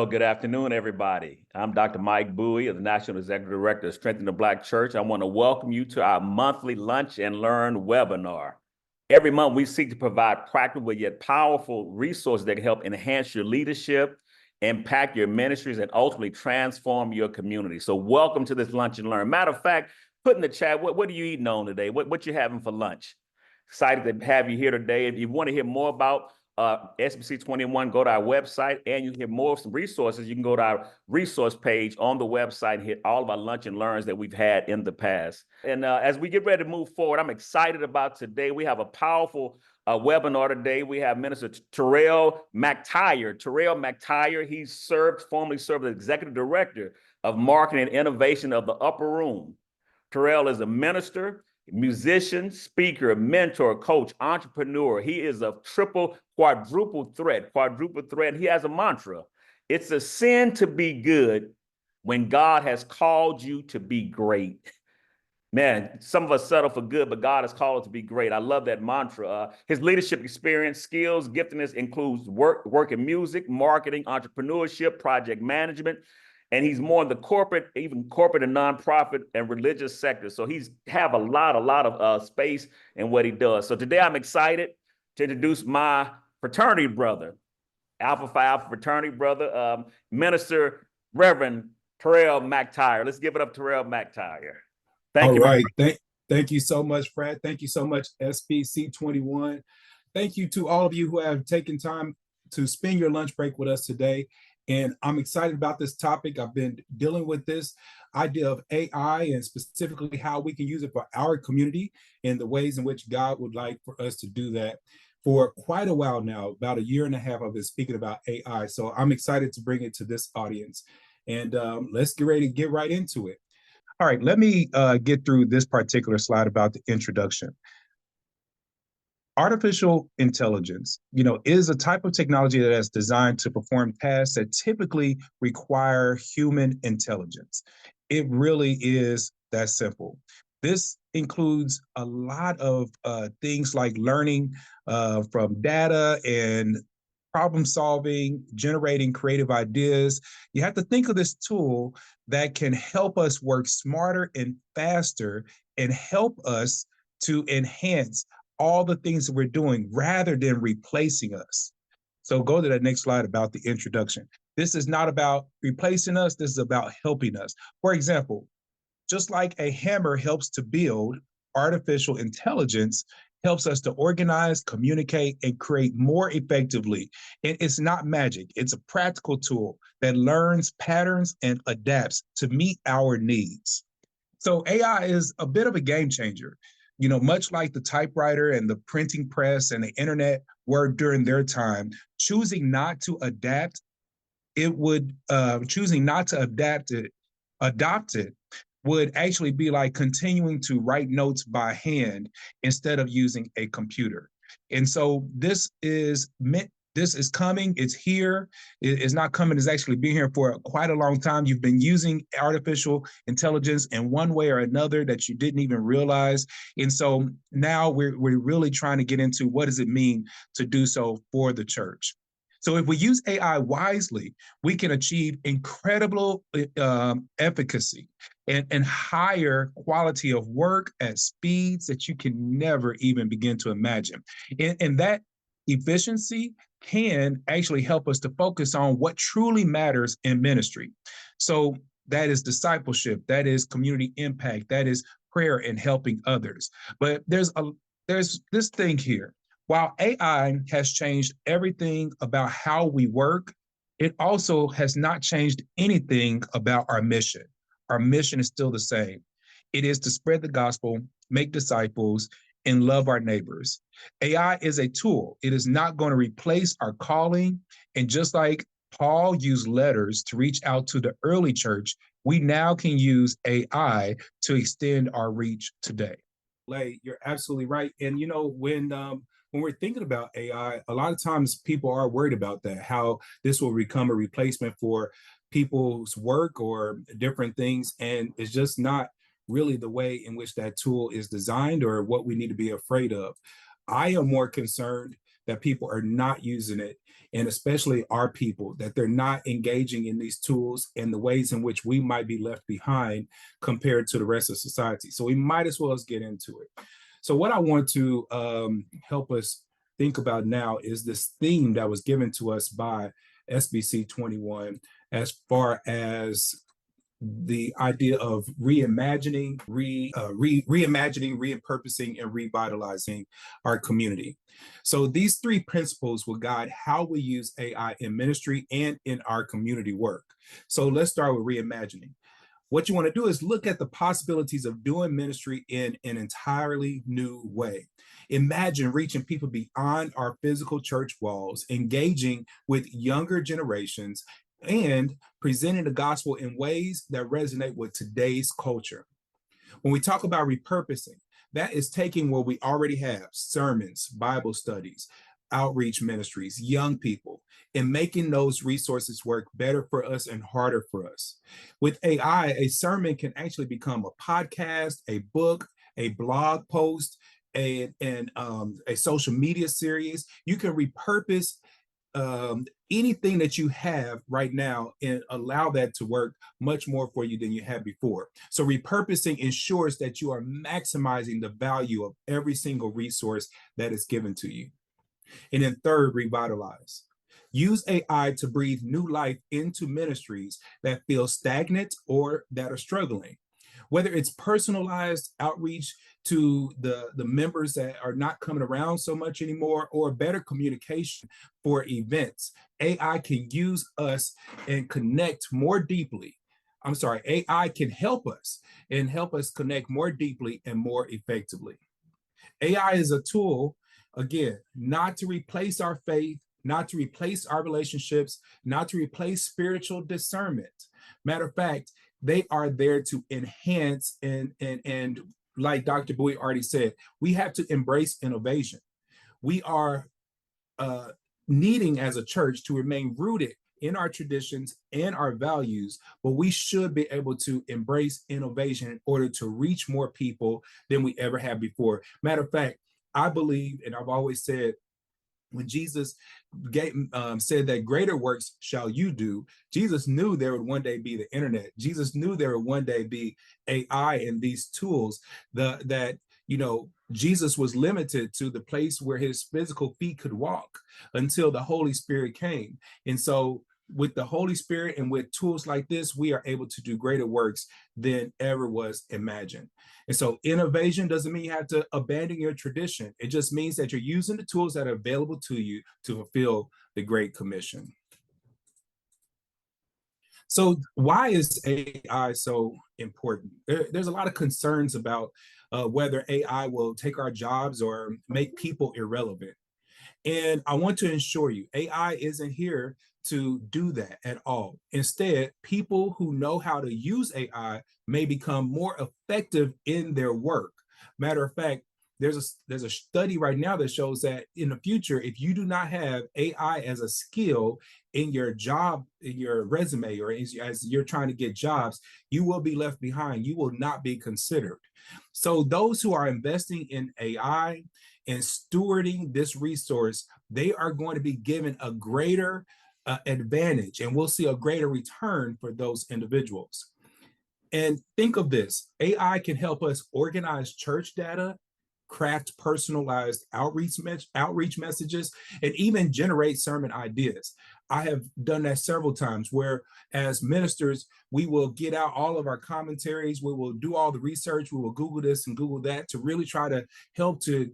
Well, good afternoon, everybody. I'm Dr. Mike Bowie, the National Executive Director of Strengthening the Black Church. I want to welcome you to our monthly Lunch and Learn webinar. Every month, we seek to provide practical yet powerful resources that can help enhance your leadership, impact your ministries, and ultimately transform your community. So welcome to this Lunch and Learn. Matter of fact, put in the chat, what are you eating on today? What you having for lunch? Excited to have you here today. If you want to hear more about SBC 21, go to our website and you hear more of some resources. You can go to our resource page on the website and hit all of our lunch and learns that we've had in the past. And as we get ready to move forward, I'm excited about today. We have a powerful webinar today. We have Minister Terrell McTyer. Terrell McTyer, he formerly served as Executive Director of Marketing and Innovation of the Upper Room. Terrell is a minister, musician, speaker, mentor, coach, entrepreneur. He is a quadruple threat. He has a mantra. It's a sin to be good when God has called you to be great. Man, some of us settle for good, but God has called us to be great. I love that mantra. His leadership experience, skills, giftedness includes work in music, marketing, entrepreneurship, project management. And he's more in the corporate and nonprofit and religious sector. So he's have a lot of space in what he does. So today I'm excited to introduce my fraternity brother, Alpha Phi Alpha fraternity brother, Minister Reverend Terrell McTyer. Let's give it up, Terrell McTyer. Thank you. All right. Thank you so much, Fred. Thank you so much, SBC 21. Thank you to all of you who have taken time to spend your lunch break with us today. And I'm excited about this topic. I've been dealing with this idea of AI and specifically how we can use it for our community and the ways in which God would like for us to do that for quite a while now. About a year and a half I've been speaking about AI. So I'm excited to bring it to this audience. And let's get ready to get right into it. All right, let me get through this particular slide about the introduction. Artificial intelligence, is a type of technology that is designed to perform tasks that typically require human intelligence. It really is that simple. This includes a lot of things like learning from data and problem solving, generating creative ideas. You have to think of this tool that can help us work smarter and faster and help us to enhance all the things that we're doing rather than replacing us. So go to that next slide about the introduction. This is not about replacing us. This is about helping us. For example, just like a hammer helps to build, artificial intelligence helps us to organize, communicate, and create more effectively. And it's not magic. It's a practical tool that learns patterns and adapts to meet our needs. So AI is a bit of a game changer. Much like the typewriter and the printing press and the internet were during their time, choosing not to adopt it would actually be like continuing to write notes by hand instead of using a computer. And so this is coming, it's here. It's not coming, it's actually been here for quite a long time. You've been using artificial intelligence in one way or another that you didn't even realize. And so now we're really trying to get into what does it mean to do so for the church. So if we use AI wisely, we can achieve incredible efficacy and higher quality of work at speeds that you can never even begin to imagine. And that efficiency can actually help us to focus on what truly matters in ministry. So that is discipleship, that is community impact, that is prayer and helping others. But there's this thing here. While AI has changed everything about how we work, it also has not changed anything about our mission. Our mission is still the same. It is to spread the gospel, make disciples, and love our neighbors. AI is a tool. It is not going to replace our calling. And just like Paul used letters to reach out to the early church, we now can use AI to extend our reach today. You're absolutely right. And when we're thinking about AI, a lot of times people are worried about that, how this will become a replacement for people's work or different things. And it's just not really the way in which that tool is designed or what we need to be afraid of. I am more concerned that people are not using it and especially our people, that they're not engaging in these tools and the ways in which we might be left behind compared to the rest of society. So we might as well get into it. So what I want to help us think about now is this theme that was given to us by SBC 21 as far as the idea of reimagining, repurposing, and revitalizing our community. So these three principles will guide how we use AI in ministry and in our community work. So let's start with reimagining. What you want to do is look at the possibilities of doing ministry in an entirely new way. Imagine reaching people beyond our physical church walls, engaging with younger generations, and presenting the gospel in ways that resonate with today's culture. When we talk about repurposing, that is taking what we already have, sermons, Bible studies, outreach ministries, young people, and making those resources work better for us and harder for us. With AI, a sermon can actually become a podcast, a book, a blog post, a social media series. You can repurpose anything that you have right now and allow that to work much more for you than you had before. So repurposing ensures that you are maximizing the value of every single resource that is given to you. And then third, revitalize. Use AI to breathe new life into ministries that feel stagnant or that are struggling. Whether it's personalized outreach to the members that are not coming around so much anymore, or better communication for events, AI can use us and connect more deeply. AI can help us and help us connect more deeply and more effectively. AI is a tool, again, not to replace our faith, not to replace our relationships, not to replace spiritual discernment. Matter of fact, they are there to enhance and like Dr. Bowie already said, we have to embrace innovation. We are needing as a church to remain rooted in our traditions and our values, but we should be able to embrace innovation in order to reach more people than we ever have before. Matter of fact, I believe, and I've always said, when Jesus said that greater works shall you do, Jesus knew there would one day be the internet. Jesus knew there would one day be AI and these tools that Jesus was limited to the place where his physical feet could walk until the Holy Spirit came. And so with the Holy Spirit and with tools like this, we are able to do greater works than ever was imagined. And so innovation doesn't mean you have to abandon your tradition. It just means that you're using the tools that are available to you to fulfill the Great Commission. So why is AI so important? There's a lot of concerns about whether AI will take our jobs or make people irrelevant. And I want to assure you, AI isn't here to do that at all. Instead, people who know how to use AI may become more effective in their work. Matter of fact, there's a study right now that shows that in the future, if you do not have AI as a skill in your job, in your resume, or as you're trying to get jobs, you will be left behind. You will not be considered. So those who are investing in AI and stewarding this resource, they are going to be given a greater advantage, and we'll see a greater return for those individuals. And think of this, AI can help us organize church data, craft personalized outreach messages, and even generate sermon ideas. I have done that several times where as ministers, we will get out all of our commentaries, we will do all the research, we will Google this and Google that to really try to help to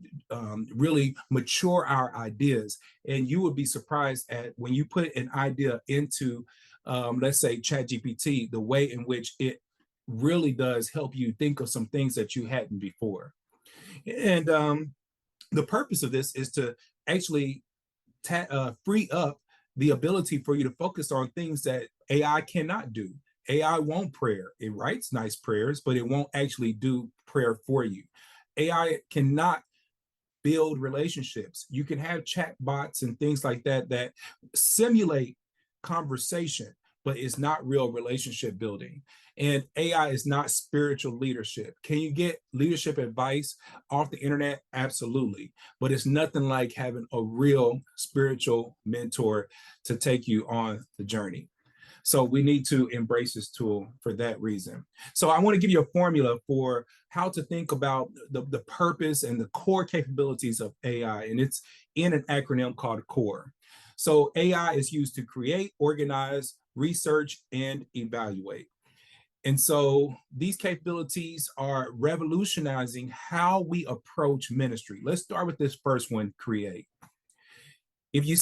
really mature our ideas. And you would be surprised at when you put an idea into, let's say, ChatGPT, the way in which it really does help you think of some things that you hadn't before. And the purpose of this is to actually free up the ability for you to focus on things that AI cannot do. AI won't prayer. It writes nice prayers, but it won't actually do prayer for you. AI cannot build relationships. You can have chat bots and things like that that simulate conversation, but it's not real relationship building. And AI is not spiritual leadership. Can you get leadership advice off the internet? Absolutely. But it's nothing like having a real spiritual mentor to take you on the journey. So we need to embrace this tool for that reason. So I want to give you a formula for how to think about the purpose and the core capabilities of AI. And it's in an acronym called CORE. So AI is used to create, organize, research, and evaluate. And so these capabilities are revolutionizing how we approach ministry. Let's start with this first one, create. If you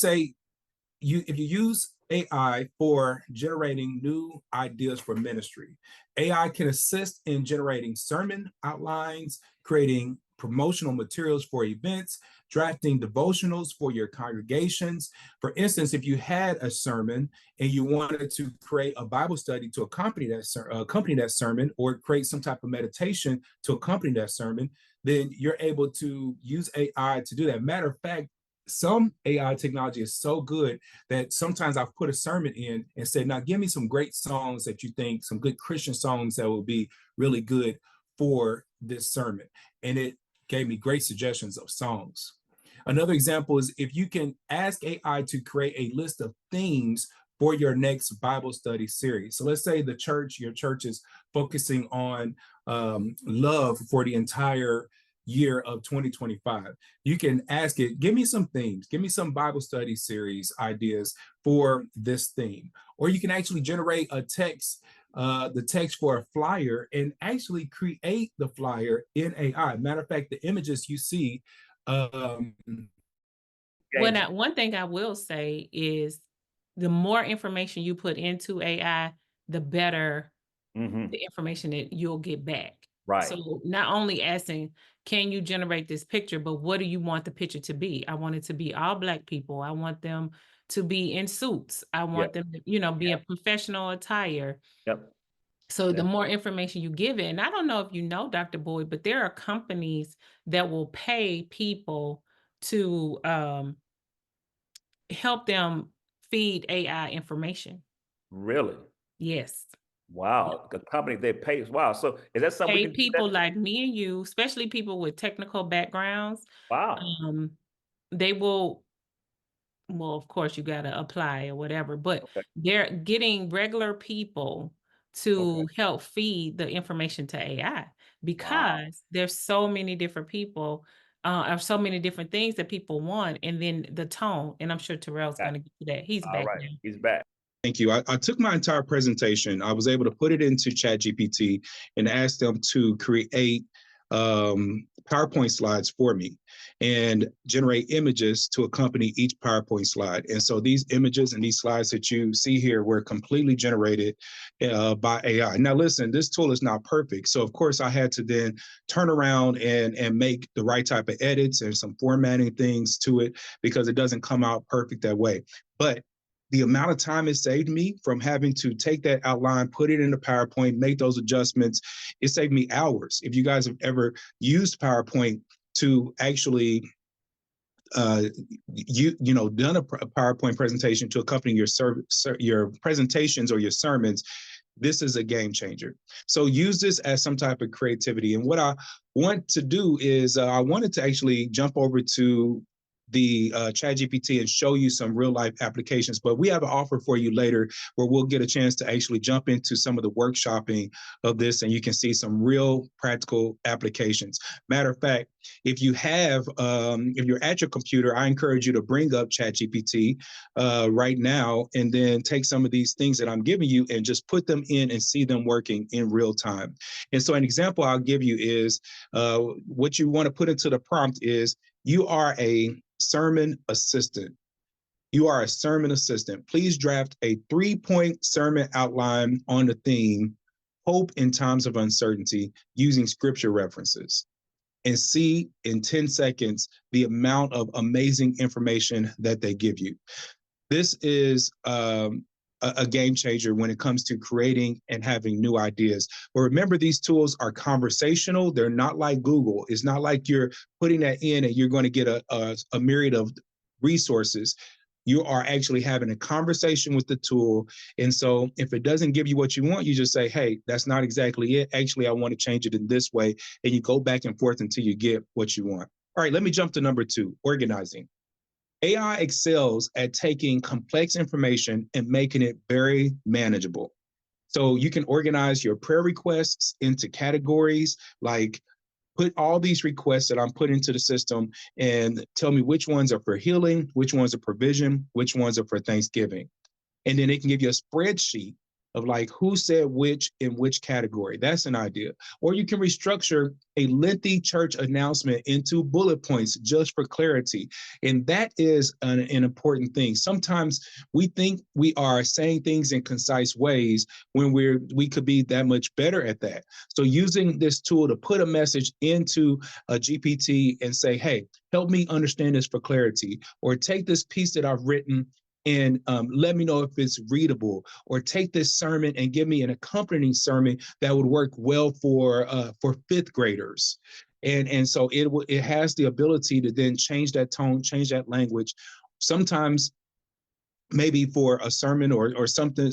use AI for generating new ideas for ministry, AI can assist in generating sermon outlines, creating promotional materials for events, drafting devotionals for your congregations. For instance, if you had a sermon and you wanted to create a Bible study to accompany that sermon, or create some type of meditation to accompany that sermon, then you're able to use AI to do that. Matter of fact, some AI technology is so good that sometimes I've put a sermon in and said, now give me some great songs that you think, some good Christian songs that will be really good for this sermon. And it gave me great suggestions of songs. Another example is if you can ask AI to create a list of themes for your next Bible study series. So let's say your church is focusing on love for the entire year of 2025. You can ask it, give me some themes, give me some Bible study series ideas for this theme. Or you can actually generate a text, the text for a flyer, and actually create the flyer in AI. Matter of fact, the images you see. One thing I will say is the more information you put into AI, the better the information that you'll get back. Right. So not only asking, can you generate this picture, but what do you want the picture to be? I want it to be all Black people. I want them to be in suits. I want them to, be a professional attire. Yep. So the more information you give it, and I don't know if you know, Dr. Bowie, but there are companies that will pay people to help them feed AI information. Really? Yes. Wow. The company they pay. Wow. So is that something we Pay can people like me and you, especially people with technical backgrounds. Wow. They will, well, of course you got to apply or whatever, but they're getting regular people to help feed the information to AI because there's so many different people, or so many different things that people want. And then the tone, and I'm sure Terrell's going to get to that. He's All back right. now. He's back. Thank you. I took my entire presentation. I was able to put it into ChatGPT and ask them to create PowerPoint slides for me and generate images to accompany each PowerPoint slide. And so these images and these slides that you see here were completely generated by AI. Now, listen, this tool is not perfect. So, of course, I had to then turn around and make the right type of edits and some formatting things to it because it doesn't come out perfect that way. But the amount of time it saved me from having to take that outline, put it into PowerPoint, make those adjustments, it saved me hours. If you guys have ever used PowerPoint to actually done a PowerPoint presentation to accompany your presentations or your sermons, this is a game changer. So use this as some type of creativity. And what I want to do is I wanted to actually jump over to the ChatGPT and show you some real life applications, but we have an offer for you later where we'll get a chance to actually jump into some of the workshopping of this and you can see some real practical applications. Matter of fact, if you're at your computer, I encourage you to bring up ChatGPT right now and then take some of these things that I'm giving you and just put them in and see them working in real time. And so an example I'll give you is what you want to put into the prompt is you are a sermon assistant. You are a sermon assistant. Please draft a 3-point sermon outline on the theme, hope in times of uncertainty, using scripture references. And see in 10 seconds the amount of amazing information that they give you. This is a game changer when it comes to creating and having new ideas. But remember, these tools are conversational. They're not like Google. It's not like you're putting that in and you're going to get a myriad of resources. You are actually having a conversation with the tool. And so if it doesn't give you what you want, you just say, hey, that's not exactly it. Actually, I want to change it in this way. And you go back and forth until you get what you want. All right, let me jump to number 2, organizing. AI excels at taking complex information and making it very manageable. So you can organize your prayer requests into categories, like put all these requests that I'm putting into the system and tell me which ones are for healing, which ones are provision, which ones are for Thanksgiving. And then it can give you a spreadsheet of like who said which in which category. That's an idea. Or you can restructure a lengthy church announcement into bullet points just for clarity. And that is an important thing. Sometimes we think we are saying things in concise ways when we could be that much better at that. So using this tool to put a message into a GPT and say, hey, help me understand this for clarity, or take this piece that I've written and let me know if it's readable, or take this sermon and give me an accompanying sermon that would work well for 5th graders. And so it has the ability to then change that tone, change that language. Sometimes maybe for a sermon or something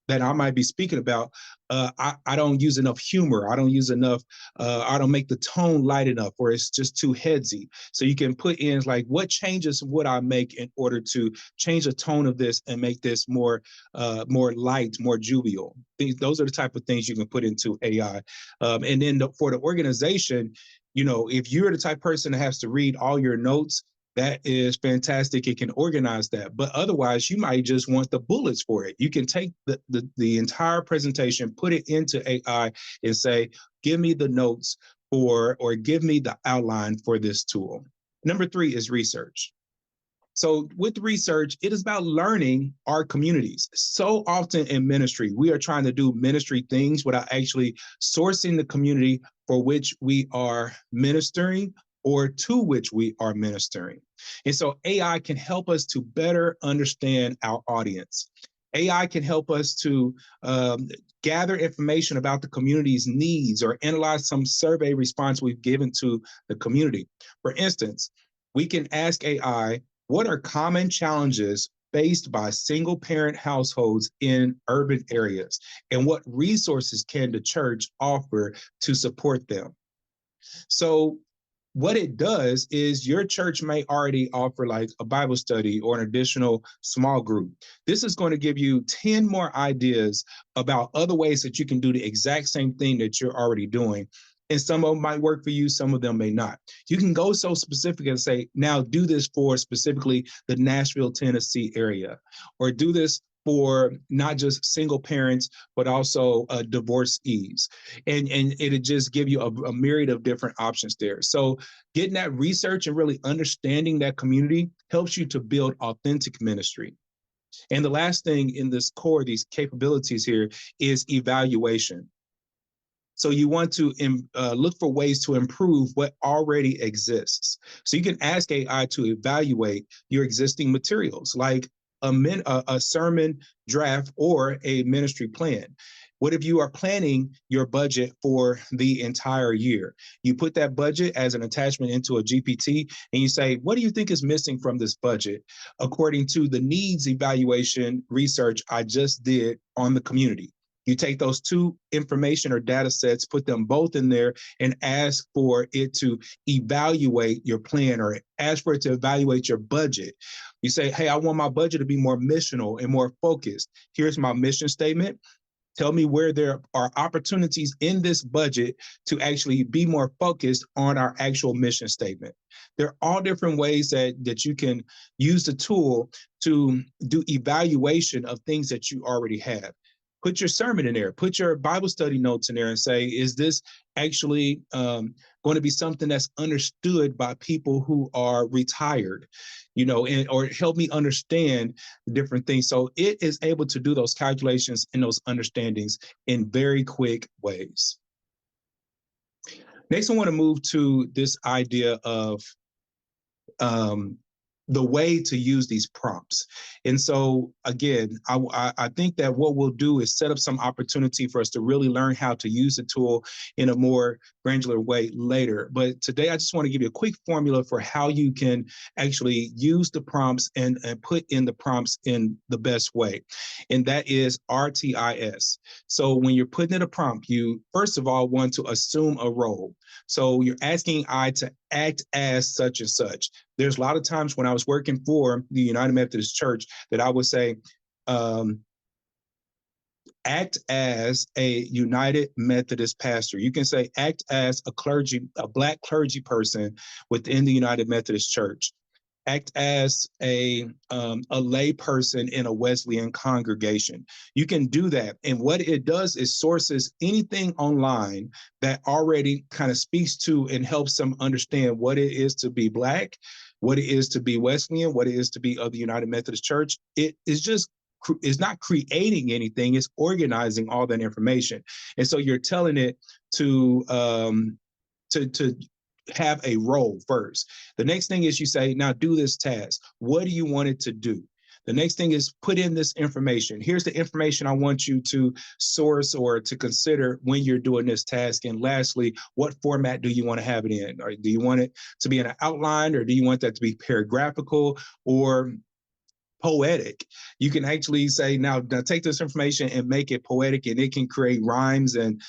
that I might be speaking about, I don't use enough humor. I don't use enough, I don't make the tone light enough, or it's just too headsy. So you can put in like, what changes would I make in order to change the tone of this and make this more light, more jovial. Those are the type of things you can put into AI. And then for the organization, if you're the type of person that has to read all your notes, that is fantastic. It can organize that. But otherwise, you might just want the bullets for it. You can take the entire presentation, put it into AI and say, give me the notes or give me the outline for this tool. Number 3 is research. So with research, it is about learning our communities. So often in ministry, we are trying to do ministry things without actually sourcing the community for which we are ministering or to which we are ministering. And so AI can help us to better understand our audience. AI can help us to gather information about the community's needs or analyze some survey response we've given to the community. For instance, we can ask AI, what are common challenges faced by single parent households in urban areas? And what resources can the church offer to support them? So what it does is your church may already offer like a Bible study or an additional small group. This is going to give you 10 more ideas about other ways that you can do the exact same thing that you're already doing. And some of them might work for you, some of them may not. You can go so specific and say, now do this for specifically the Nashville, Tennessee area, or do this for not just single parents, but also divorcees. And it'll just give you a myriad of different options there. So getting that research and really understanding that community helps you to build authentic ministry. And the last thing in this core, these capabilities here, is evaluation. So you want to look for ways to improve what already exists. So you can ask AI to evaluate your existing materials, like a sermon draft or a ministry plan. What if you are planning your budget for the entire year? You put that budget as an attachment into a GPT and you say, what do you think is missing from this budget according to the needs evaluation research I just did on the community? You take those 2 information or data sets, put them both in there, and ask for it to evaluate your plan or ask for it to evaluate your budget. You say, hey, I want my budget to be more missional and more focused. Here's my mission statement. Tell me where there are opportunities in this budget to actually be more focused on our actual mission statement. There are all different ways that you can use the tool to do evaluation of things that you already have. Put your sermon in there, put your Bible study notes in there and say, is this actually going to be something that's understood by people who are retired, or help me understand different things. So it is able to do those calculations and those understandings in very quick ways. Next, I want to move to this idea of the way to use these prompts. And so again, I think that what we'll do is set up some opportunity for us to really learn how to use the tool in a more granular way later. But today, I just want to give you a quick formula for how you can actually use the prompts and put in the prompts in the best way. And that is RTIS. So when you're putting in a prompt, you first of all want to assume a role. So you're asking I to act as such and such. There's a lot of times when I was working for the United Methodist Church that I would say, act as a United Methodist pastor. You can say act as a Black clergy person within the United Methodist Church. Act as a lay person in a Wesleyan congregation. You can do that. And what it does is sources anything online that already kind of speaks to and helps them understand what it is to be Black, what it is to be Wesleyan, what it is to be of the United Methodist Church. It is just it's not creating anything, it's organizing all that information. And so you're telling it to have a role first. The next thing is you say, now do this task. What do you want it to do? The next thing is put in this information. Here's the information I want you to source or to consider when you're doing this task. And lastly, what format do you want to have it in? Or do you want it to be in an outline, or do you want that to be paragraphical or poetic? You can actually say, now take this information and make it poetic, and it can create rhymes and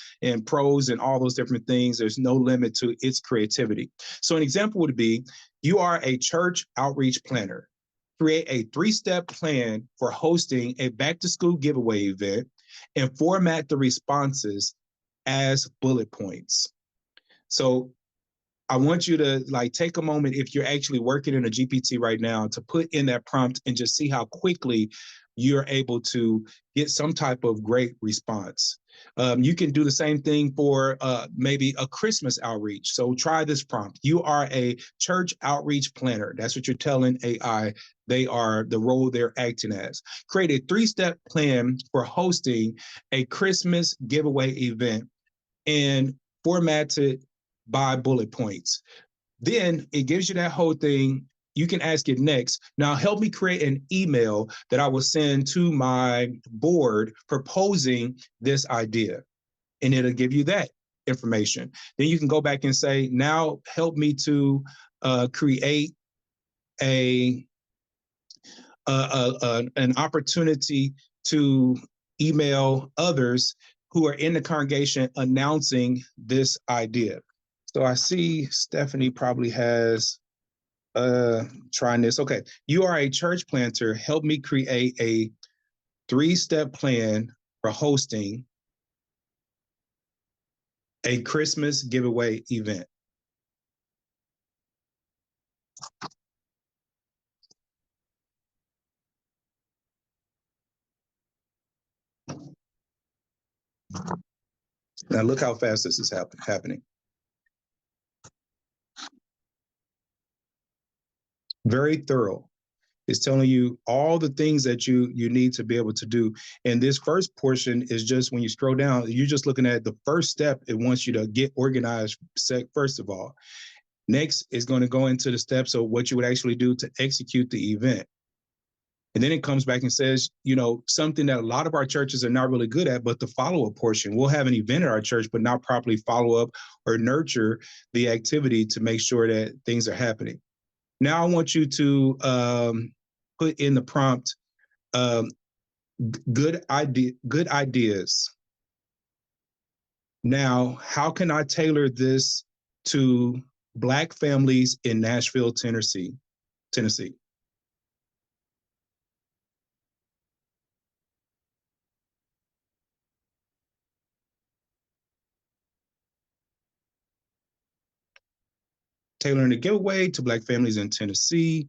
prose and all those different things. There's no limit to its creativity. So an example would be, you are a church outreach planner. Create a 3-step plan for hosting a back-to-school giveaway event and format the responses as bullet points. So I want you to take a moment, if you're actually working in a GPT right now, to put in that prompt and just see how quickly you're able to get some type of great response. You can do the same thing for maybe a Christmas outreach. So try this prompt. You are a church outreach planner. That's what you're telling AI. They are the role they're acting as. Create a 3-step plan for hosting a Christmas giveaway event and format it by bullet points. Then it gives you that whole thing. You can ask it next, now help me create an email that I will send to my board proposing this idea. And it'll give you that information. Then you can go back and say, now help me to create an opportunity to email others who are in the congregation announcing this idea. So I see Stephanie probably has trying this. Okay, you are a church planter. Help me create a 3-step plan for hosting a Christmas giveaway event. Now look how fast this is happening. Very thorough. It's telling you all the things that you need to be able to do. And this first portion is just, when you scroll down, you're just looking at the first step. It wants you to get organized first of all. Next is going to go into the steps of what you would actually do to execute the event. And then it comes back and says, something that a lot of our churches are not really good at, but the follow-up portion. We'll have an event at our church, but not properly follow up or nurture the activity to make sure that things are happening. Now I want you to put in the prompt, good ideas. Now, how can I tailor this to Black families in Nashville, Tennessee? Tailoring the giveaway to Black families in Tennessee.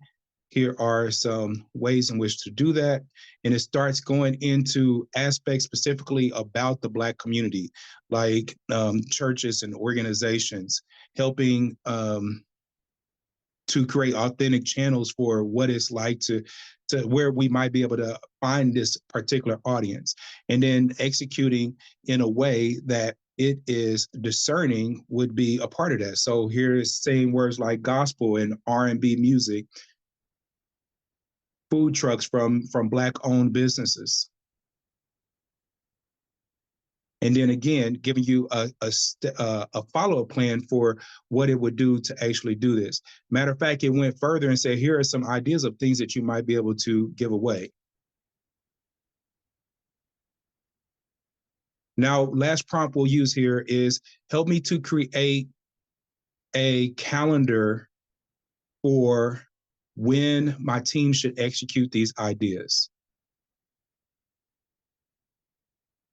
Here are some ways in which to do that. And it starts going into aspects specifically about the Black community, like churches and organizations, helping to create authentic channels for what it's like to where we might be able to find this particular audience, and then executing in a way that it is discerning would be a part of that. So here is saying words like gospel and R&B music food trucks from Black-owned businesses. And then again, giving you a follow-up plan for what it would do to actually do this. Matter of fact, it went further and said, here are some ideas of things that you might be able to give away. Now, last prompt we'll use here is help me to create a calendar for when my team should execute these ideas.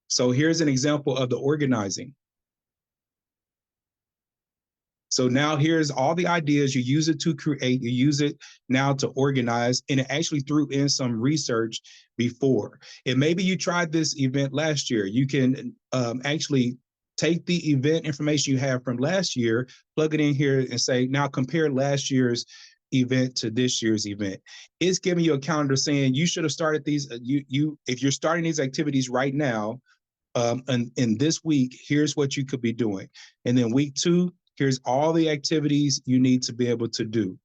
So here's an example of the organizing. So now here's all the ideas. You use it to create, you use it now to organize, and it actually threw in some research before. And maybe you tried this event last year. You can actually take the event information you have from last year, plug it in here and say, now compare last year's event to this year's event. It's giving you a calendar saying you should have started these, if you're starting these activities right now, and in this week, here's what you could be doing. And then week 2, here's all the activities you need to be able to do.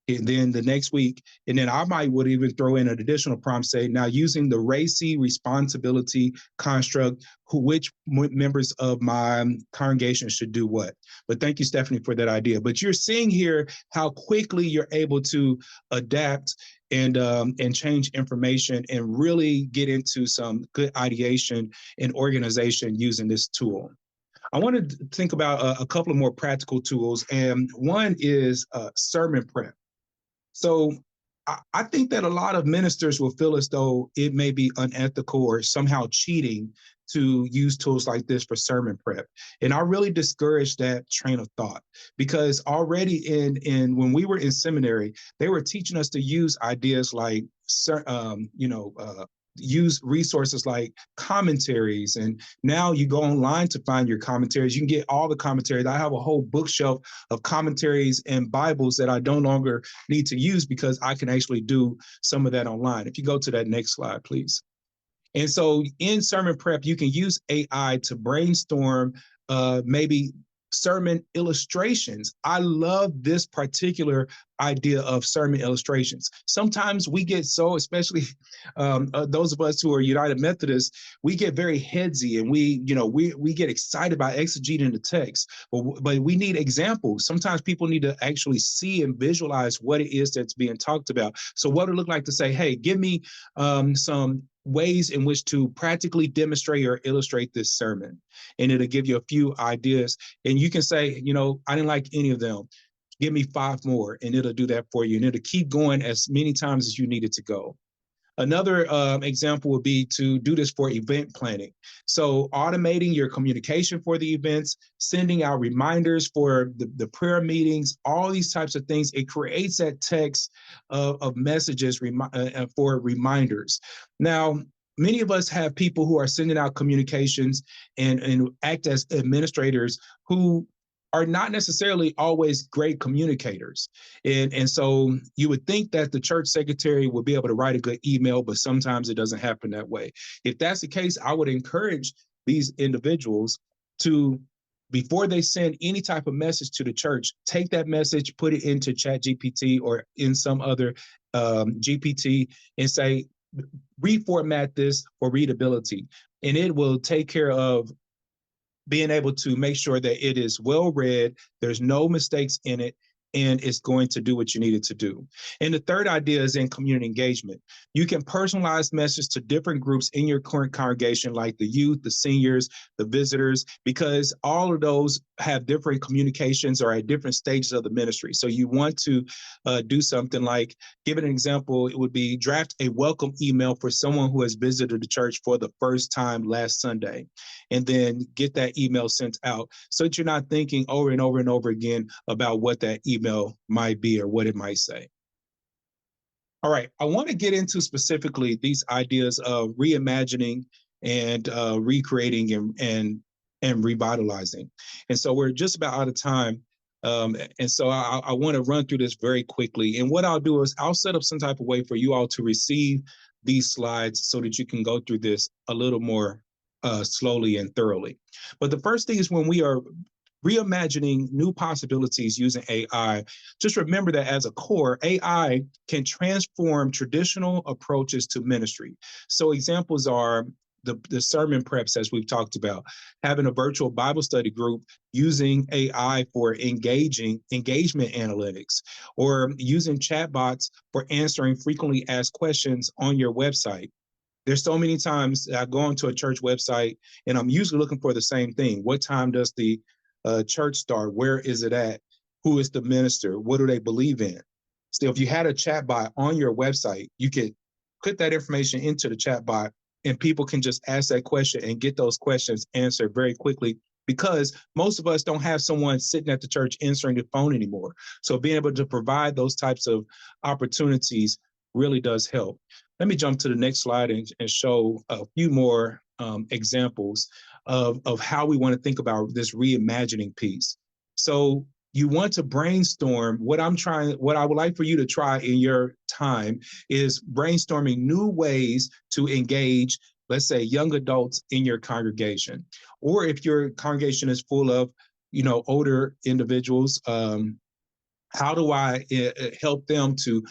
And then the next week, and then I would even throw in an additional prompt, say, now using the RACI responsibility construct, which members of my congregation should do what. But thank you, Stephanie, for that idea. But you're seeing here how quickly you're able to adapt and change information and really get into some good ideation and organization using this tool. I wanted to think about a couple of more practical tools, and one is sermon prep. So I think that a lot of ministers will feel as though it may be unethical or somehow cheating to use tools like this for sermon prep. And I really discourage that train of thought, because already when we were in seminary, they were teaching us to use ideas like use resources like commentaries. And now you go online to find your commentaries. You can get all the commentaries. I have a whole bookshelf of commentaries and Bibles that I no longer need to use because I can actually do some of that online. If you go to that next slide, please. And so in sermon prep, you can use AI to brainstorm maybe sermon illustrations. I love this particular idea of sermon illustrations. Sometimes we get so, especially those of us who are United Methodists, we get very headsy and we get excited by exegeting the text, but we need examples. Sometimes people need to actually see and visualize what it is that's being talked about. So what would it look like to say, hey, give me some ways in which to practically demonstrate or illustrate this sermon. And it'll give you a few ideas. And you can say, I didn't like any of them. Give me 5 more, and it'll do that for you. And it'll keep going as many times as you need it to go. Another example would be to do this for event planning. So automating your communication for the events, sending out reminders for the prayer meetings, all these types of things. It creates that text of messages for reminders. Now, many of us have people who are sending out communications and act as administrators who are not necessarily always great communicators. And so you would think that the church secretary would be able to write a good email, but sometimes it doesn't happen that way. If that's the case, I would encourage these individuals to, before they send any type of message to the church, take that message, put it into ChatGPT or in some other GPT and say, reformat this for readability. And it will take care of being able to make sure that it is well read, there's no mistakes in it, and it's going to do what you need it to do. And the third idea is in community engagement. You can personalize messages to different groups in your current congregation, like the youth, the seniors, the visitors, because all of those have different communications or at different stages of the ministry. So you want to do something like, give it an example, it would be draft a welcome email for someone who has visited the church for the first time last Sunday, and then get that email sent out so that you're not thinking over and over and over again about what that email might be or what it might say. All right, I want to get into specifically these ideas of reimagining and recreating and revitalizing. And so we're just about out of time. And so I want to run through this very quickly. And what I'll do is I'll set up some type of way for you all to receive these slides so that you can go through this a little more slowly and thoroughly. But the first thing is, when we are reimagining new possibilities using AI. Just remember that as a core, AI can transform traditional approaches to ministry. So examples are the sermon preps, as we've talked about, having a virtual Bible study group using AI for engagement analytics, or using chatbots for answering frequently asked questions on your website. There's so many times I go onto a church website and I'm usually looking for the same thing. What time does the church start? Where is it at? Who is the minister? What do they believe in? So if you had a chat bot on your website, you could put that information into the chat bot and people can just ask that question and get those questions answered very quickly, because most of us don't have someone sitting at the church answering the phone anymore. So being able to provide those types of opportunities really does help. Let me jump to the next slide and show a few more examples of how we want to think about this reimagining piece. So you want to brainstorm. What I would like for you to try in your time is brainstorming new ways to engage, let's say, young adults in your congregation. Or if your congregation is full of, older individuals, how do I help them to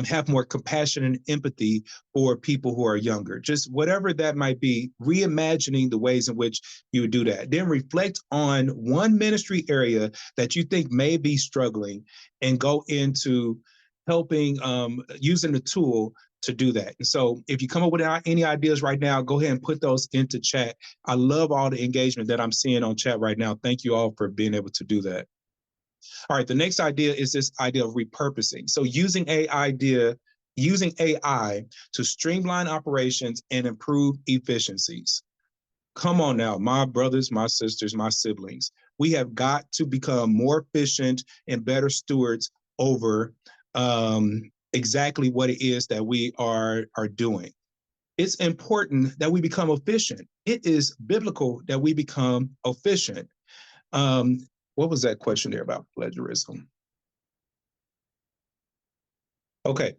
have more compassion and empathy for people who are younger? Just whatever that might be, reimagining the ways in which you would do that. Then reflect on one ministry area that you think may be struggling and go into helping, using the tool to do that. And so if you come up with any ideas right now, go ahead and put those into chat. I love all the engagement that I'm seeing on chat right now. Thank you all for being able to do that. All right, the next idea is this idea of repurposing. So using AI to streamline operations and improve efficiencies. Come on now, my brothers, my sisters, my siblings. We have got to become more efficient and better stewards over exactly what it is that we are doing. It's important that we become efficient. It is biblical that we become efficient. What was that question there about plagiarism? Okay,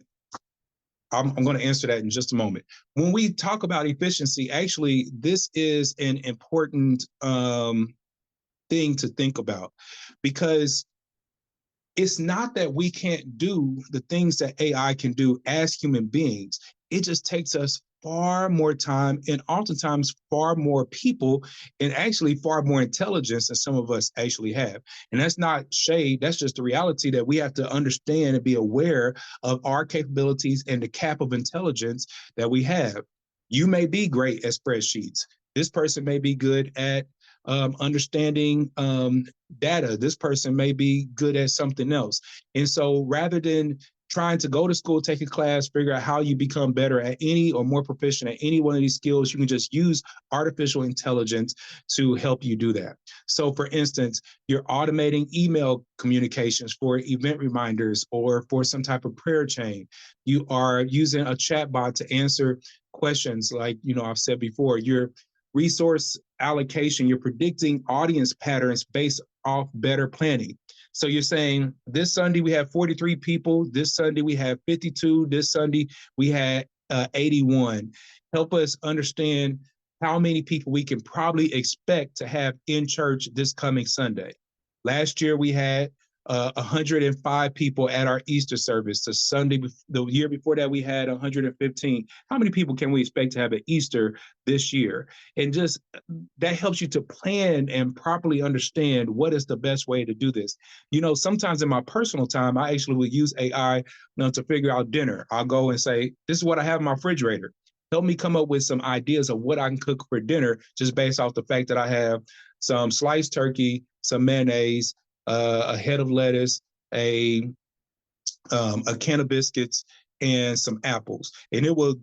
I'm going to answer that in just a moment. When we talk about efficiency, actually, this is an important thing to think about, because it's not that we can't do the things that AI can do as human beings. It just takes us far more time and oftentimes far more people and actually far more intelligence than some of us actually have. And that's not shade. That's just the reality that we have to understand and be aware of our capabilities and the cap of intelligence that we have. You may be great at spreadsheets. This person may be good at understanding data. This person may be good at something else. And so rather than trying to go to school, take a class, figure out how you become better at any or more proficient at any one of these skills, you can just use artificial intelligence to help you do that. So for instance, you're automating email communications for event reminders or for some type of prayer chain. You are using a chat bot to answer questions like, I've said before, your resource allocation, you're predicting audience patterns based off better planning. So you're saying this Sunday we have 43 people, this Sunday we have 52, this Sunday we had 81. Help us understand how many people we can probably expect to have in church this coming Sunday. Last year we had 105 people at our Easter service. The year before that we had 115. How many people can we expect to have at Easter this year? And just that helps you to plan and properly understand what is the best way to do this. Sometimes in my personal time, I actually would use AI to figure out dinner. I'll go and say, this is what I have in my refrigerator. Help me come up with some ideas of what I can cook for dinner, just based off the fact that I have some sliced turkey, some mayonnaise, a head of lettuce, a can of biscuits, and some apples. And it will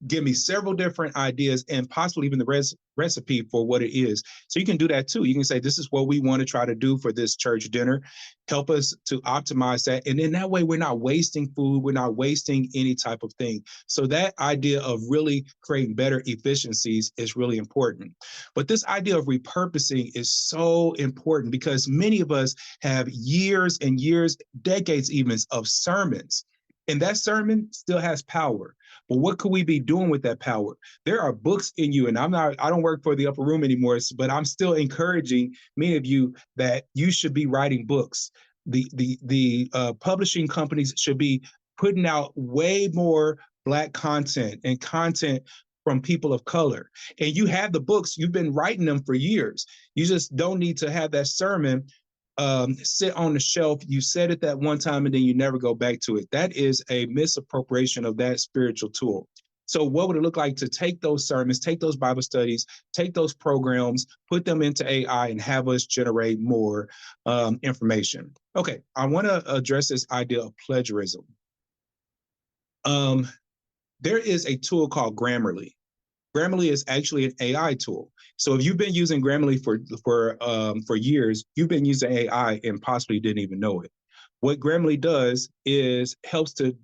give me several different ideas and possibly even the recipe for what it is. So you can do that too. You can say, this is what we want to try to do for this church dinner. Help us to optimize that. And then that way we're not wasting food. We're not wasting any type of thing. So that idea of really creating better efficiencies is really important. But this idea of repurposing is so important because many of us have years and years, decades even, of sermons. And that sermon still has power. Well, what could we be doing with that power? There are books in you, and I don't work for the upper room anymore, but I'm still encouraging many of you that you should be writing books. The publishing companies should be putting out way more Black content and content from people of color. And you have the books, you've been writing them for years. You just don't need to have that sermon sit on the shelf. You said it that one time and then you never go back to it. That is a misappropriation of that spiritual tool. So what would it look like to take those sermons, take those Bible studies, take those programs, put them into AI and have us generate more information? Okay, I want to address this idea of plagiarism. There is a tool called Grammarly. Grammarly is actually an AI tool. So if you've been using Grammarly for years, you've been using AI and possibly didn't even know it. What Grammarly does is helps to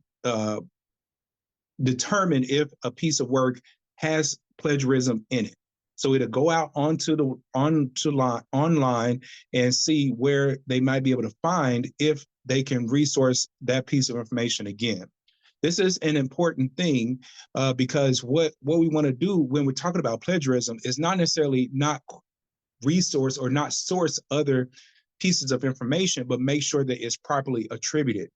determine if a piece of work has plagiarism in it. So it'll go out online and see where they might be able to find if they can resource that piece of information again. This is an important thing because what we want to do when we're talking about plagiarism is not necessarily not resource or not source other pieces of information, but make sure that it's properly attributed.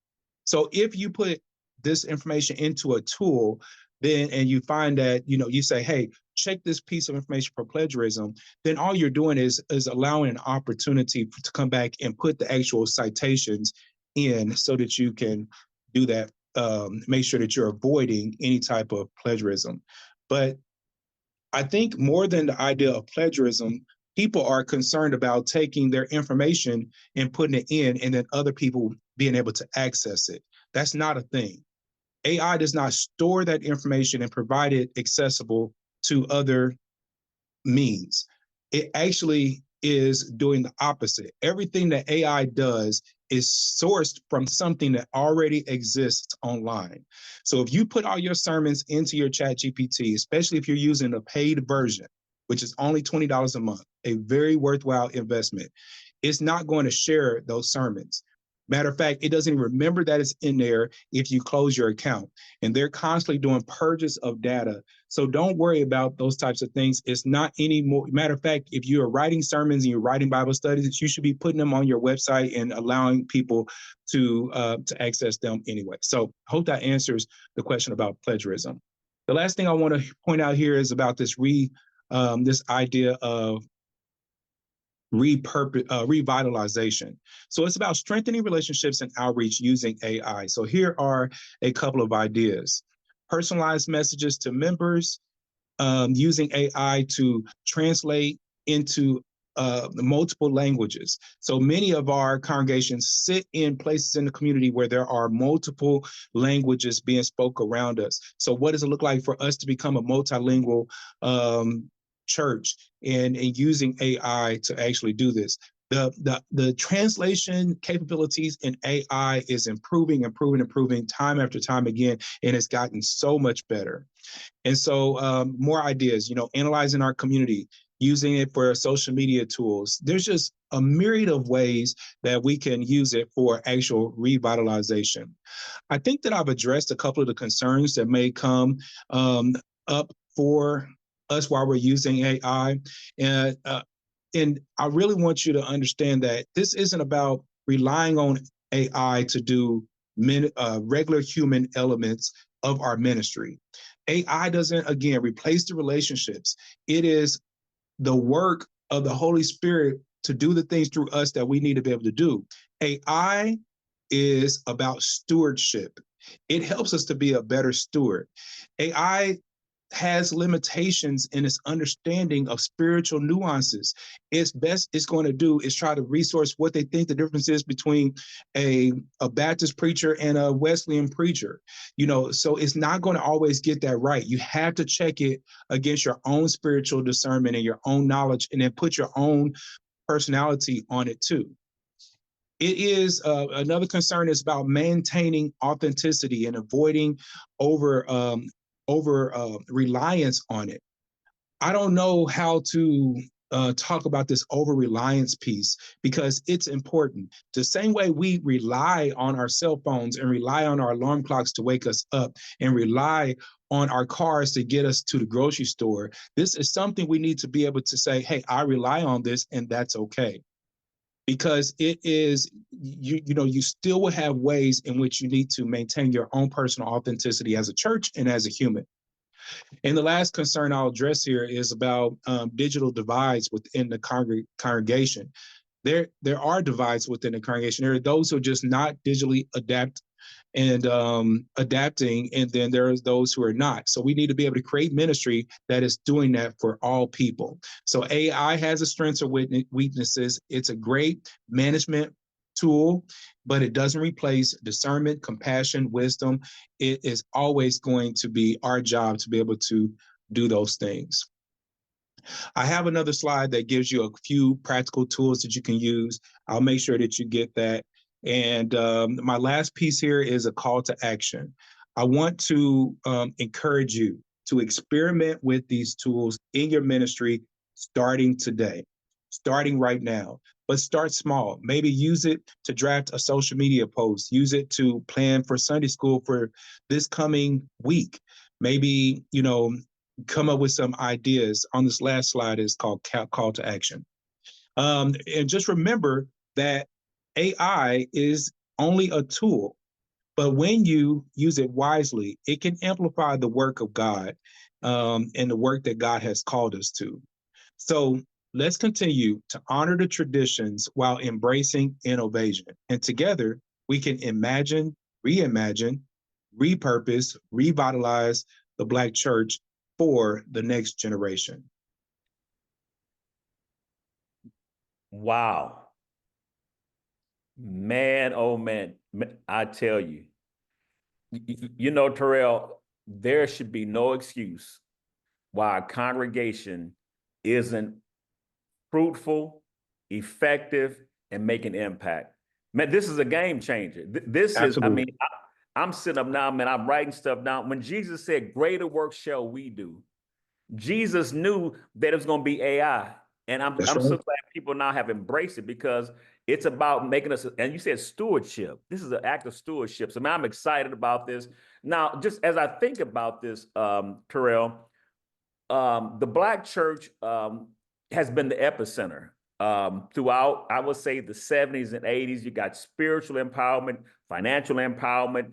So if you put this information into a tool, then and you find that, you say, hey, check this piece of information for plagiarism, then all you're doing is allowing an opportunity to come back and put the actual citations in so that you can do that. Make sure that you're avoiding any type of plagiarism. But I think more than the idea of plagiarism, people are concerned about taking their information and putting it in and then other people being able to access it. That's not a thing. AI does not store that information and provide it accessible to other means. It actually is doing the opposite. Everything that AI does is sourced from something that already exists online. So if you put all your sermons into your Chat GPT, especially if you're using a paid version, which is only $20 a month, a very worthwhile investment, it's not going to share those sermons. Matter of fact, it doesn't even remember that it's in there if you close your account. And they're constantly doing purges of data. So don't worry about those types of things. It's not anymore. Matter of fact, if you are writing sermons and you're writing Bible studies, you should be putting them on your website and allowing people to access them anyway. So I hope that answers the question about plagiarism. The last thing I want to point out here is about this idea of revitalization. So it's about strengthening relationships and outreach using AI. So here are a couple of ideas. Personalized messages to members, using AI to translate into multiple languages. So many of our congregations sit in places in the community where there are multiple languages being spoken around us. So what does it look like for us to become a multilingual church and using AI to actually do this? The translation capabilities in AI is improving time after time again, and it's gotten so much better. And so more ideas, analyzing our community, using it for social media tools. There's just a myriad of ways that we can use it for actual revitalization. I think that I've addressed a couple of the concerns that may come up for us while we're using AI. And I really want you to understand that this isn't about relying on AI to do regular human elements of our ministry. AI doesn't, again, replace the relationships. It is the work of the Holy Spirit to do the things through us that we need to be able to do. AI is about stewardship. It helps us to be a better steward. AI has limitations in its understanding of spiritual nuances. Its best it's going to do is try to resource what they think the difference is between a Baptist preacher and a Wesleyan preacher. So it's not going to always get that right. You have to check it against your own spiritual discernment and your own knowledge, and then put your own personality on it too. It is another concern is about maintaining authenticity and avoiding over reliance on it. I don't know how to talk about this over-reliance piece, because it's important. The same way we rely on our cell phones and rely on our alarm clocks to wake us up and rely on our cars to get us to the grocery store, this is something we need to be able to say, hey, I rely on this, and that's okay. Because it is, you still will have ways in which you need to maintain your own personal authenticity as a church and as a human. And the last concern I'll address here is about digital divides within the congregation. There are divides within the congregation. There are those who are just not digitally adapting, and then there's those who are not. So we need to be able to create ministry that is doing that for all people. So AI has its strengths or weaknesses. It's a great management tool, but it doesn't replace discernment, compassion, wisdom. It is always going to be our job to be able to do those things. I have another slide that gives you a few practical tools that you can use. I'll make sure that you get that. And my last piece here is a call to action. I want to encourage you to experiment with these tools in your ministry starting today, starting right now. But start small. Maybe use it to draft a social media post. Use it to plan for Sunday school for this coming week. Maybe, come up with some ideas. On this last slide is called call to action. And just remember that AI is only a tool, but when you use it wisely, it can amplify the work of God and the work that God has called us to. So let's continue to honor the traditions while embracing innovation. And together, we can imagine, reimagine, repurpose, revitalize the Black church for the next generation. Wow. Man, oh man, I tell you, Terrell, there should be no excuse why a congregation isn't fruitful, effective, and making impact. Man, this is a game changer. This Absolutely. is, I'm sitting up now, man, I'm writing stuff down. When Jesus said, greater work shall we do, Jesus knew that it was going to be AI. And I'm That's right. so glad people now have embraced it, because it's about making us, and you said stewardship. This is an act of stewardship. So man, I'm excited about this. Now, just as I think about this, Terrell, the Black church has been the epicenter throughout, I would say, the 70s and 80s. You got spiritual empowerment, financial empowerment,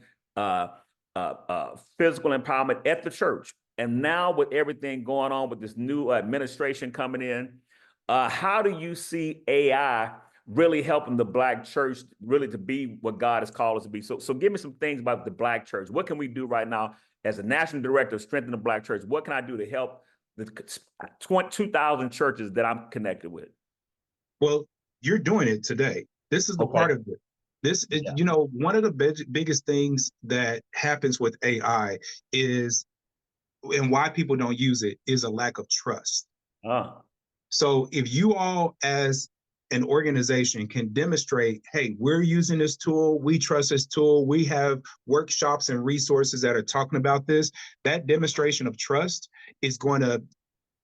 physical empowerment at the church. And now with everything going on with this new administration coming in, how do you see AI really helping the Black church really to be what God has called us to be? So give me some things about the Black church. What can we do right now as a national director of Strengthen the Black Church? What can I do to help the 2,000 churches that I'm connected with? Well, you're doing it today. This is the part of it. This is, one of the biggest things that happens with AI is, and why people don't use it, is a lack of trust. So if you all as an organization can demonstrate, hey, we're using this tool, we trust this tool, we have workshops and resources that are talking about this, that demonstration of trust is going to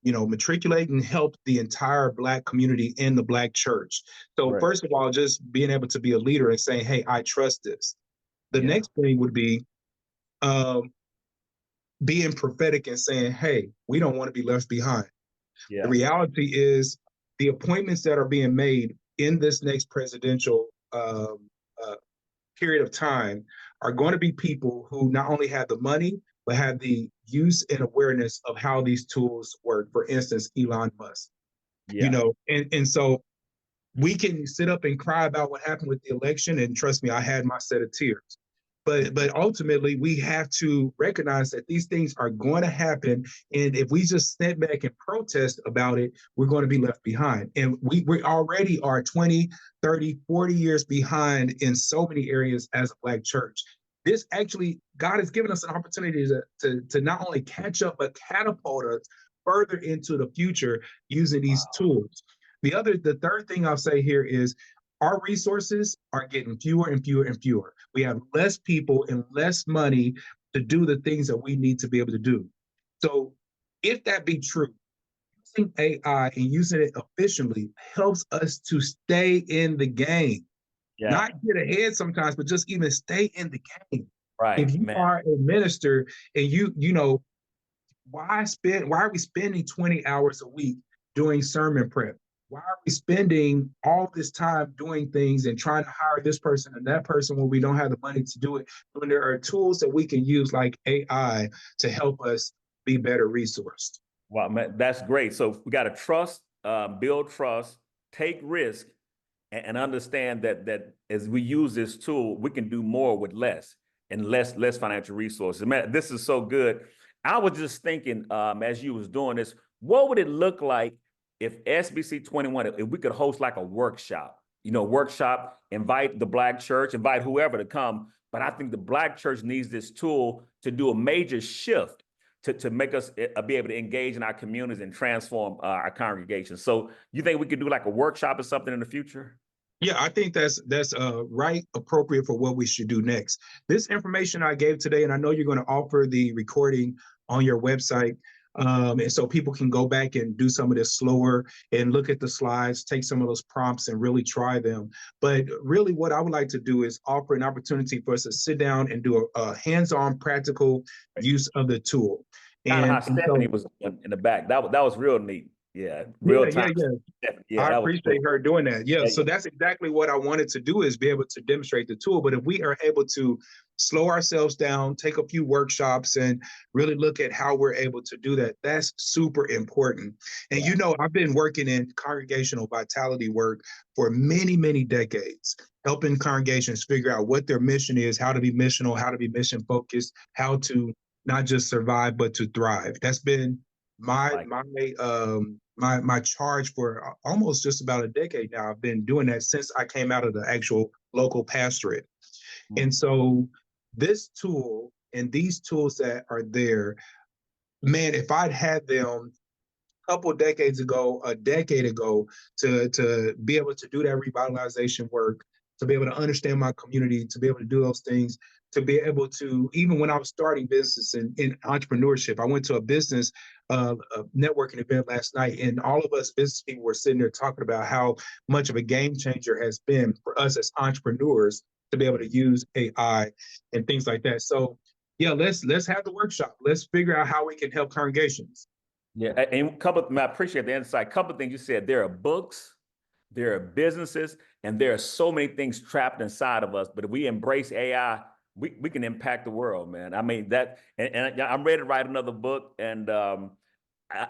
matriculate and help the entire Black community in the Black church. So right. First of all, just being able to be a leader and saying, hey, I trust this. The next thing would be being prophetic and saying, hey, we don't want to be left behind. The reality is the appointments that are being made in this next presidential period of time are going to be people who not only have the money, but have the use and awareness of how these tools work. For instance, Elon Musk, and so we can sit up and cry about what happened with the election. And trust me, I had my set of tears. But ultimately, we have to recognize that these things are going to happen. And if we just step back and protest about it, we're going to be left behind. And we already are 20, 30, 40 years behind in so many areas as a Black church. This actually, God has given us an opportunity to not only catch up, but catapult us further into the future using these tools. The third thing I'll say here is our resources are getting fewer and fewer and fewer. We have less people and less money to do the things that we need to be able to do. So if that be true, using AI and using it efficiently helps us to stay in the game. Yeah. Not get ahead sometimes, but just even stay in the game. Right, If you man. are a minister and you know, why are we spending 20 hours a week doing sermon prep? Why are we spending all this time doing things and trying to hire this person and that person when we don't have the money to do it? When there are tools that we can use like AI to help us be better resourced. Wow, man, that's great. So we got to trust, build trust, take risk, and understand that as we use this tool, we can do more with less and less financial resources. Man, this is so good. I was just thinking, as you was doing this, what would it look like if SBC 21, if we could host like a workshop, invite the Black church, invite whoever to come. But I think the Black church needs this tool to do a major shift to make us be able to engage in our communities and transform our congregations. So you think we could do like a workshop or something in the future? Yeah, I think that's right, appropriate for what we should do next. This information I gave today, and I know you're going to offer the recording on your website, and so people can go back and do some of this slower and look at the slides, take some of those prompts and really try them. But really what I would like to do is offer an opportunity for us to sit down and do a hands-on practical use of the tool. Kind of how And Stephanie so, was in the back. That was real neat. Yeah, real time. I That was appreciate her doing that. Yeah, Yeah, so yeah. that's exactly what I wanted to do, is be able to demonstrate the tool. But if we are able to slow ourselves down, take a few workshops and really look at how we're able to do that, that's super important. And Yeah. I've been working in congregational vitality work for many, many decades, helping congregations figure out what their mission is, how to be missional, how to be mission focused, how to not just survive, but to thrive. That's been my charge for almost just about a decade now. I've been doing that since I came out of the actual local pastorate. And so this tool and these tools that are there, man, if I'd had them couple of decades ago, a decade ago, to be able to do that revitalization work, to be able to understand my community, to be able to do those things, to be able to, even when I was starting business in entrepreneurship, I went to a business a networking event last night, and all of us business people were sitting there talking about how much of a game changer has been for us as entrepreneurs to be able to use AI and things like that. So yeah, let's have the workshop. Let's figure out how we can help congregations. Yeah, and I appreciate the insight. A couple of things you said. There are books, there are businesses, and there are so many things trapped inside of us. But if we embrace AI, we can impact the world, man. I mean that, and I'm ready to write another book. And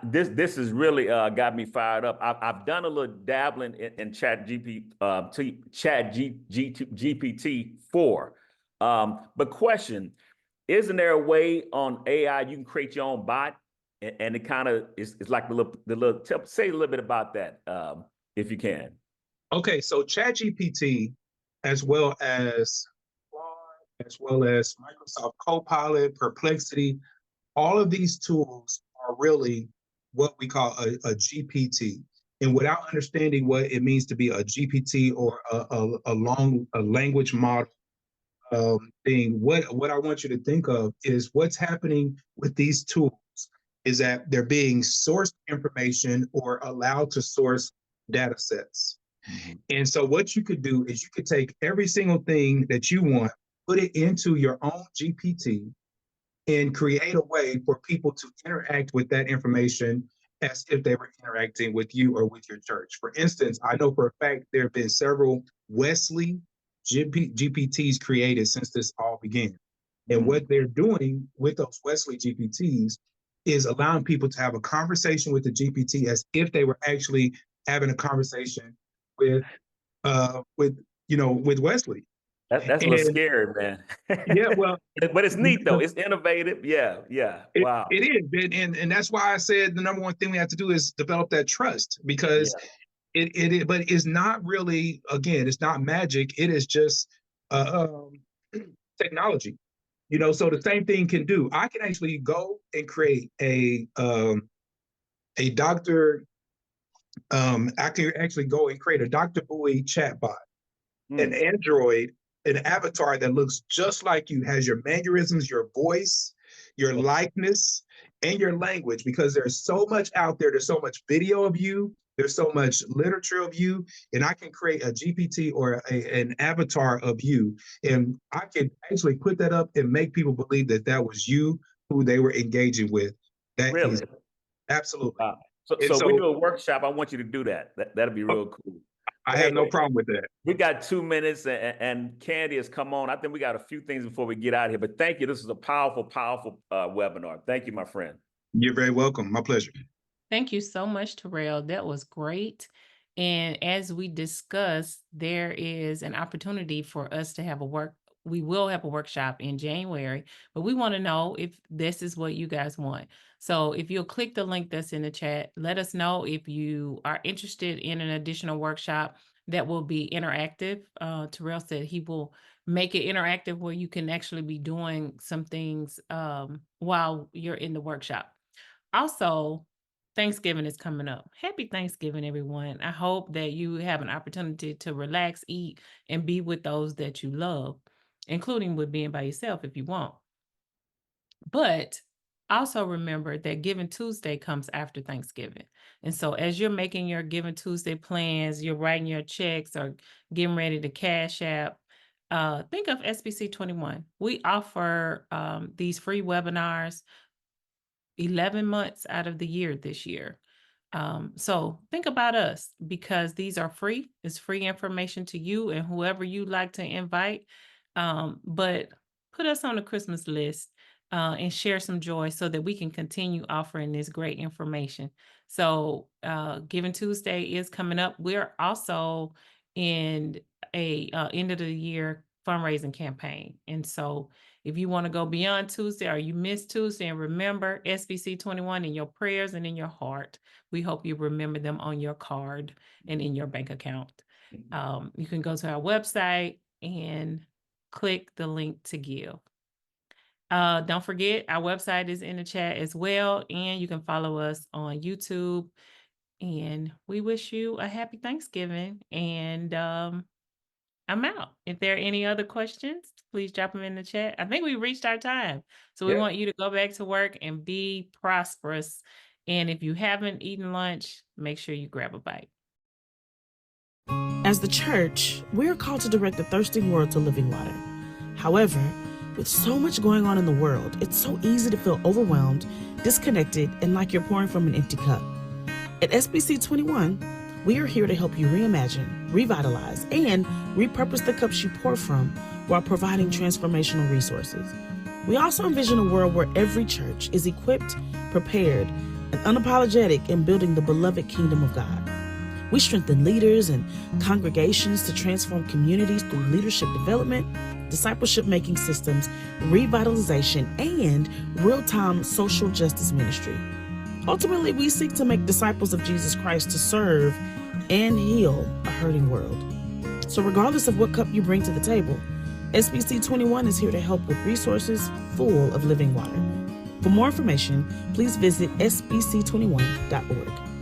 this has really got me fired up. I've done a little dabbling in GPT-4. But question, isn't there a way on AI you can create your own bot? And it kind of is like the little tip. Say a little bit about that, if you can. Okay, so ChatGPT, as well as Microsoft Copilot, Perplexity, all of these tools are really what we call a GPT. And without understanding what it means to be a GPT or a language model thing, what I want you to think of is what's happening with these tools is that they're being sourced information or allowed to source data sets. Mm-hmm. And so what you could do is you could take every single thing that you want, put it into your own GPT, and create a way for people to interact with that information as if they were interacting with you or with your church. For instance, I know for a fact there have been several Wesley GPTs created since this all began. And what they're doing with those Wesley GPTs is allowing people to have a conversation with the GPT as if they were actually having a conversation with Wesley. That's a little scary, man. Yeah, well, but it's neat though. It's innovative. Yeah. Wow. It is, and that's why I said the number one thing we have to do is develop that trust, because but it's not really, again, it's not magic. It is just technology. So the same thing can do. I can actually go and create a Dr. I can actually go and create a Dr. Bowie chatbot, an Android, an avatar that looks just like you, has your mannerisms, your voice, your likeness, and your language, because there's so much out there. There's so much video of you. There's so much literature of you, and I can create a GPT or an avatar of you, and I can actually put that up and make people believe that that was you who they were engaging with. That is Really? absolutely. Wow. So, And so we do a workshop. I want you to do that. That'll be real cool. I have no problem with that. We got 2 minutes and Candi has come on. I think we got a few things before we get out of here, but thank you. This is a powerful, powerful webinar. Thank you, my friend. You're very welcome. My pleasure. Thank you so much, Terrell. That was great. And as we discussed, there is an opportunity for us to have we will have a workshop in January, but we want to know if this is what you guys want. So if you'll click the link that's in the chat, let us know if you are interested in an additional workshop that will be interactive. Terrell said he will make it interactive where you can actually be doing some things while you're in the workshop. Also, Thanksgiving is coming up. Happy Thanksgiving, everyone. I hope that you have an opportunity to relax, eat, and be with those that you love, including with being by yourself if you want. But also remember that Giving Tuesday comes after Thanksgiving. And so as you're making your Giving Tuesday plans, you're writing your checks or getting ready to cash app, think of SBC 21. We offer these free webinars 11 months out of the year this year. So think about us, because these are free. It's free information to you and whoever you like to invite. But put us on the Christmas list and share some joy so that we can continue offering this great information. So Giving Tuesday is coming up. We're also in a end of the year fundraising campaign. And so if you want to go beyond Tuesday or you missed Tuesday, and remember SBC 21 in your prayers and in your heart, we hope you remember them on your card and in your bank account. You can go to our website and click the link to give. Don't forget, our website is in the chat as well, and you can follow us on YouTube. And we wish you a happy Thanksgiving, and I'm out. If there are any other questions, please drop them in the chat. I think we reached our time. So we want you to go back to work and be prosperous. And if you haven't eaten lunch, make sure you grab a bite. As the church, we are called to direct the thirsting world to living water. However, with so much going on in the world, it's so easy to feel overwhelmed, disconnected, and like you're pouring from an empty cup. At SBC 21, we are here to help you reimagine, revitalize, and repurpose the cups you pour from while providing transformational resources. We also envision a world where every church is equipped, prepared, and unapologetic in building the beloved kingdom of God. We strengthen leaders and congregations to transform communities through leadership development, discipleship-making systems, revitalization, and real-time social justice ministry. Ultimately, we seek to make disciples of Jesus Christ to serve and heal a hurting world. So regardless of what cup you bring to the table, SBC 21 is here to help with resources full of living water. For more information, please visit sbc21.org.